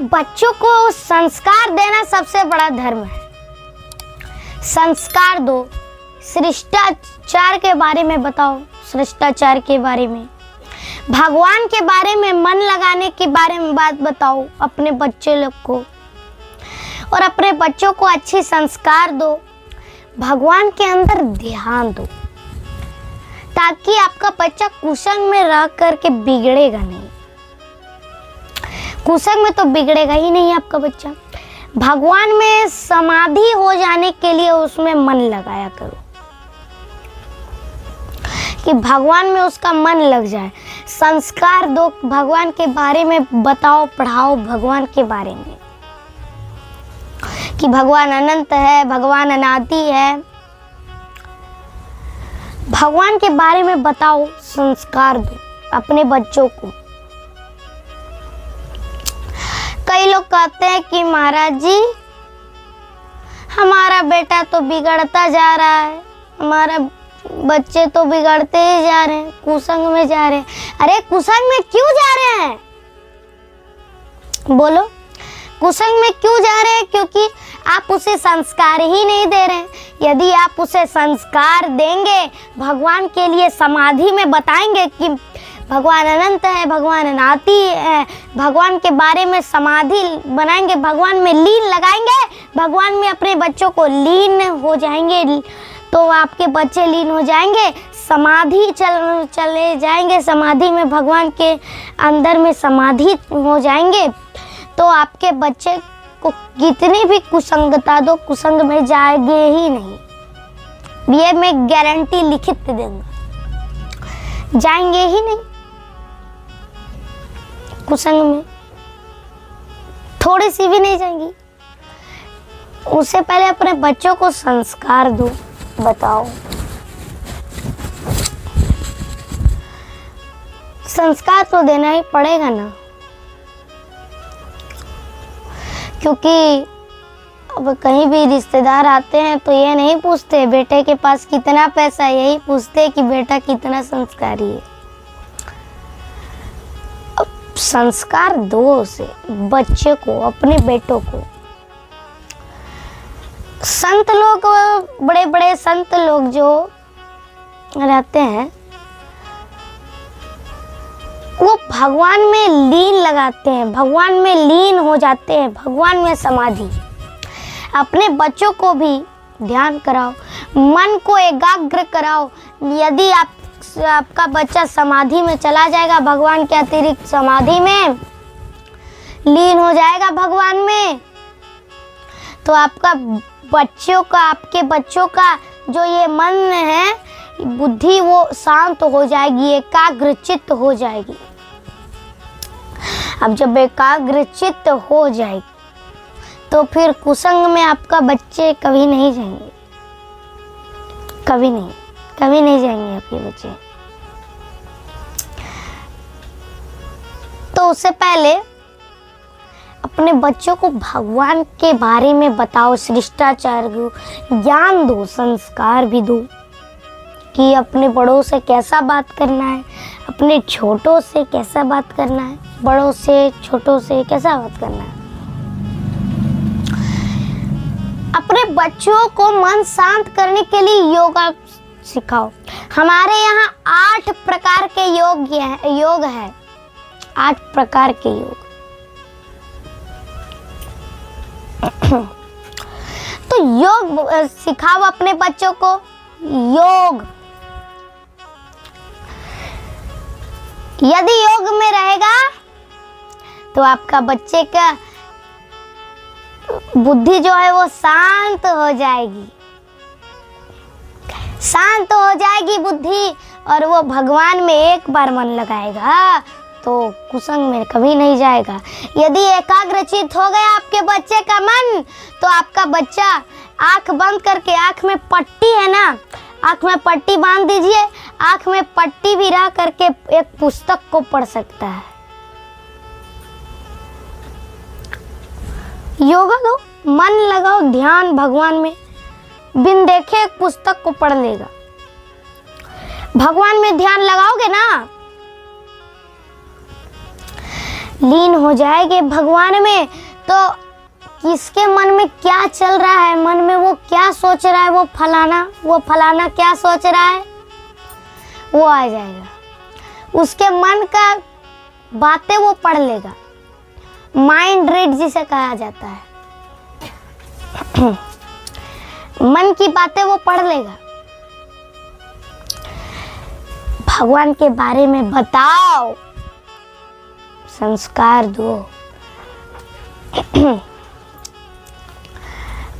बच्चों को संस्कार देना सबसे बड़ा धर्म है। संस्कार दो, शिष्टाचार के बारे में बताओ, शिष्टाचार के बारे में, भगवान के बारे में, मन लगाने के बारे में बात बताओ अपने बच्चे लोग को, और अपने बच्चों को अच्छी संस्कार दो, भगवान के अंदर ध्यान दो, ताकि आपका बच्चा कुसंग में रह करके बिगड़ेगा नहीं। कुसंग में तो बिगड़ेगा ही नहीं आपका बच्चा। भगवान में समाधि हो जाने के लिए उसमें मन लगाया करो कि भगवान में उसका मन लग जाए। संस्कार दो, भगवान के बारे में बताओ, पढ़ाओ भगवान के बारे में कि भगवान अनंत है, भगवान अनादि है। भगवान के बारे में बताओ, संस्कार दो अपने बच्चों को। कई लोग कहते हैं कि महाराज जी हमारा बेटा तो बिगड़ता जा रहा है, हमारा बच्चे तो बिगड़ते ही जा रहे हैं, कुसंग में जा रहे हैं। अरे कुसंग में क्यों जा रहे हैं? बोलो, कुसंग में क्यों जा रहे हैं? क्योंकि आप उसे संस्कार ही नहीं दे रहे हैं। यदि आप उसे संस्कार देंगे, भगवान के लिए समाधि में बताएंगे कि भगवान अनंत है, भगवान अनादि है, भगवान के बारे में समाधि बनाएंगे, भगवान में लीन लगाएंगे, भगवान में अपने बच्चों को लीन हो जाएंगे, तो आपके बच्चे लीन हो जाएंगे, समाधि चले जाएंगे, समाधि में भगवान के अंदर में समाधि हो जाएंगे, तो आपके बच्चे को कितनी भी कुसंगता दो, कुसंग में जाएंगे ही नहीं। ये मैं गारंटी लिखित दूंगा, जाएंगे ही नहीं कुसंग में, थोड़ी सी भी नहीं जाएंगी। उससे पहले अपने बच्चों को संस्कार दो, बताओ। संस्कार तो देना ही पड़ेगा ना, क्योंकि अब कहीं भी रिश्तेदार आते हैं तो ये नहीं पूछते बेटे के पास कितना पैसा, यही पूछते कि बेटा कितना संस्कारी है। अब संस्कार दो उसे, बच्चे को, अपने बेटों को। संत लोग, बड़े बड़े संत लोग जो रहते हैं, वो भगवान में लीन लगाते हैं, भगवान में लीन हो जाते हैं, भगवान में समाधि। अपने बच्चों को भी ध्यान कराओ, मन को एकाग्र कराओ। यदि आपका बच्चा समाधि में चला जाएगा, भगवान के अतिरिक्त समाधि में लीन हो जाएगा भगवान में, तो आपके बच्चों का जो ये मन है, बुद्धि वो शांत हो जाएगी, एकाग्र चित्त हो जाएगी। अब जब एकाग्र चित्त हो जाएगी तो फिर कुसंग में आपका बच्चे कभी नहीं जाएंगे, कभी नहीं जाएंगे आपके बच्चे। तो उससे पहले अपने बच्चों को भगवान के बारे में बताओ, शिष्टाचार दो, ज्ञान दो, संस्कार भी दो कि अपने बड़ों से कैसा बात करना है, अपने छोटों से कैसा बात करना है, बड़ों से छोटों से कैसा बात करना है। अपने बच्चों को मन शांत करने के लिए योगा सिखाओ। हमारे यहाँ 8 प्रकार के योग है, 8 प्रकार के योग। तो योग सिखाओ अपने बच्चों को, योग। यदि योग में रहेगा तो आपका बच्चे का बुद्धि जो है वो शांत हो जाएगी, शांत हो जाएगी बुद्धि, और वो भगवान में एक बार मन लगाएगा तो कुसंग में कभी नहीं जाएगा। यदि एकाग्रचित हो गया आपके बच्चे का मन, तो आपका बच्चा आंख बंद करके, आंख में पट्टी है ना, आंख में पट्टी बांध दीजिए, आंख में पट्टी भी रह करके एक पुस्तक को पढ़ सकता है। योगा दो, मन लगाओ, ध्यान भगवान में, बिन देखे एक पुस्तक को पढ़ लेगा। भगवान में ध्यान लगाओगे ना लीन हो जाएंगे भगवान में, तो किसके मन में क्या चल रहा है, मन में वो क्या सोच रहा है, वो फलाना क्या सोच रहा है, वो आ जाएगा। उसके मन का बातें वो पढ़ लेगा। माइंड रीड जिसे कहा जाता है। मन की बातें वो पढ़ लेगा। भगवान के बारे में बताओ, संस्कार दो।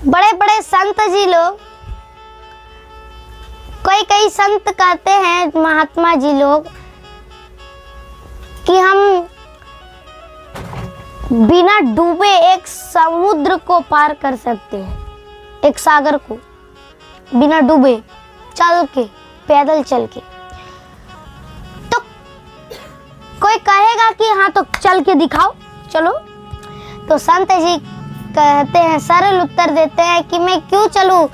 बड़े बड़े संत जी लोग, कई संत कहते हैं, महात्मा जी लोग, कि हम बिना डूबे एक समुद्र को पार कर सकते हैं, एक सागर को बिना डूबे, चल के, पैदल चल के। तो कोई कहेगा कि हाँ तो चल के दिखाओ, चलो। तो संत जी कहते हैं, सरल उत्तर देते हैं कि मैं क्यों चलूं,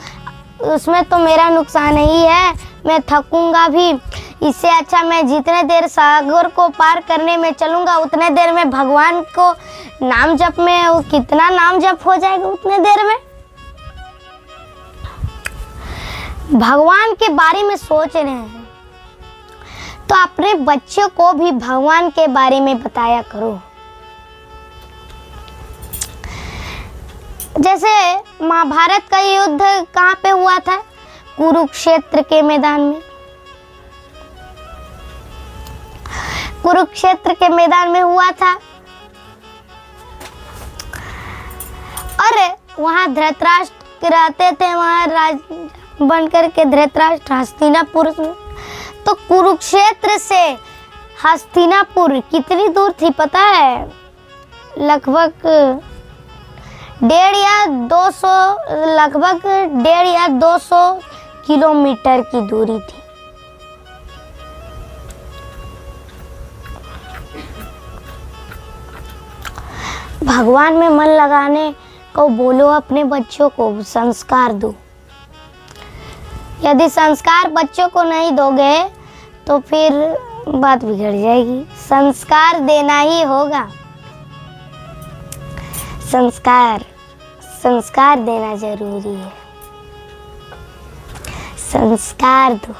उसमें तो मेरा नुकसान ही है, मैं थकूंगा भी। इससे अच्छा मैं जितने देर सागर को पार करने में चलूंगा, उतने देर में भगवान को नाम जप में, वो कितना नाम जप हो जाएगा उतने देर में। भगवान के बारे में सोच रहे हैं तो अपने बच्चों को भी भगवान के बारे में बताया करो। जैसे महाभारत का युद्ध कहाँ पे हुआ था? कुरुक्षेत्र के मैदान में। कुरुक्षेत्र के मैदान में हुआ था और वहाँ धृतराष्ट्र रहते थे, वहाँ राज बनकर के धृतराष्ट्र हस्तिनापुर में। तो कुरुक्षेत्र से हस्तिनापुर कितनी दूर थी पता है? लगभग 150 किलोमीटर की दूरी थी। भगवान में मन लगाने को बोलो, अपने बच्चों को संस्कार दो। यदि संस्कार बच्चों को नहीं दोगे तो फिर बात बिगड़ जाएगी। संस्कार देना ही होगा। संस्कार देना जरूरी है। संस्कार दो,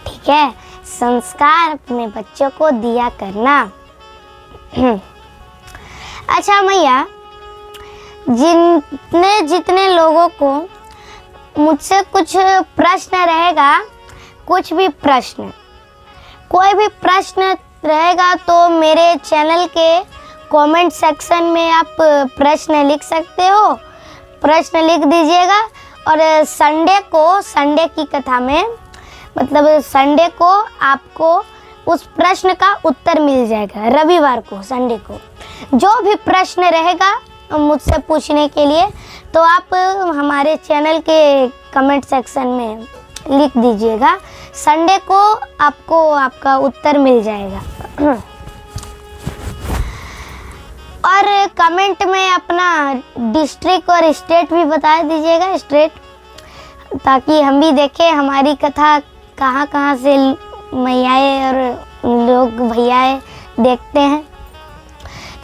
ठीक है? संस्कार अपने बच्चों को दिया करना। अच्छा मैया, जितने लोगों को मुझसे कुछ प्रश्न रहेगा, कोई भी प्रश्न रहेगा तो मेरे चैनल के कमेंट सेक्शन में आप प्रश्न लिख सकते हो। प्रश्न लिख दीजिएगा और संडे की कथा में, मतलब संडे को आपको उस प्रश्न का उत्तर मिल जाएगा। रविवार को, संडे को जो भी प्रश्न रहेगा मुझसे पूछने के लिए, तो आप हमारे चैनल के कमेंट सेक्शन में लिख दीजिएगा। संडे को आपको आपका उत्तर मिल जाएगा। और कमेंट में अपना डिस्ट्रिक्ट और स्टेट भी बता दीजिएगा, स्टेट, ताकि हम भी देखें हमारी कथा कहाँ से मैयाएँ और लोग भैयाएँ देखते हैं।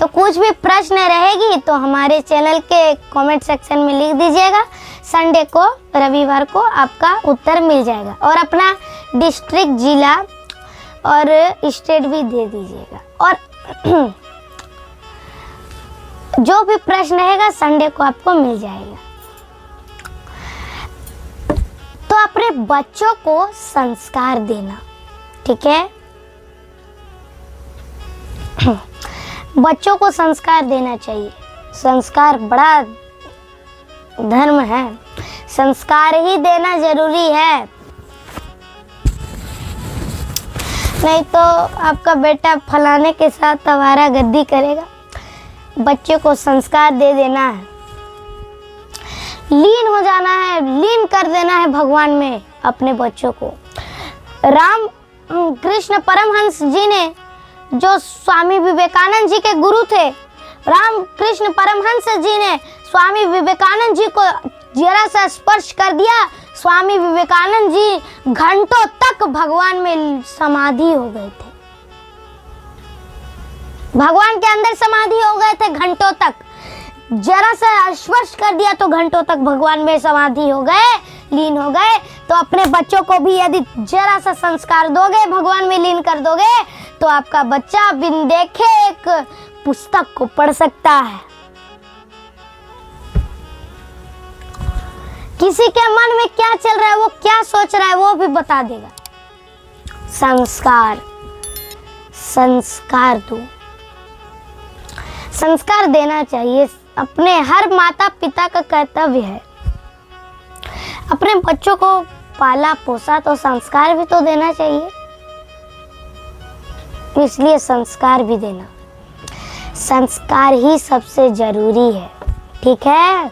तो कुछ भी प्रश्न रहेगी तो हमारे चैनल के कमेंट सेक्शन में लिख दीजिएगा। संडे को, रविवार को आपका उत्तर मिल जाएगा। और अपना डिस्ट्रिक्ट, जिला और स्टेट भी दे दीजिएगा। और जो भी प्रश्न रहेगा संडे को आपको मिल जाएगा। तो अपने बच्चों को संस्कार देना, ठीक है? बच्चों को संस्कार देना चाहिए। संस्कार बड़ा धर्म है, संस्कार ही देना जरूरी है। नहीं तो आपका बेटा फलाने के साथ आवारागर्दी करेगा। बच्चे को संस्कार दे देना है, लीन हो जाना है, लीन कर देना है भगवान में अपने बच्चों को। राम कृष्ण परमहंस जी ने, जो स्वामी विवेकानंद जी के गुरु थे, राम कृष्ण परमहंस जी ने स्वामी विवेकानंद जी को जरा सा स्पर्श कर दिया, स्वामी विवेकानंद जी घंटों तक भगवान में समाधि हो गए थे। भगवान के अंदर समाधि हो गए थे घंटों तक, जरा सा स्पर्श कर दिया तो घंटों तक भगवान में समाधि हो गए, लीन हो गए। तो अपने बच्चों को भी यदि जरा सा संस्कार दोगे, भगवान में लीन कर दोगे, तो आपका बच्चा बिन देखे एक पुस्तक को पढ़ सकता है। किसी के मन में क्या चल रहा है, वो क्या सोच रहा है, वो भी बता देगा। संस्कार, संस्कार दो, संस्कार देना चाहिए। अपने हर माता पिता का कर्तव्य है। अपने बच्चों को पाला पोसा तो संस्कार भी तो देना चाहिए, इसलिए संस्कार भी देना। संस्कार ही सबसे जरूरी है, ठीक है।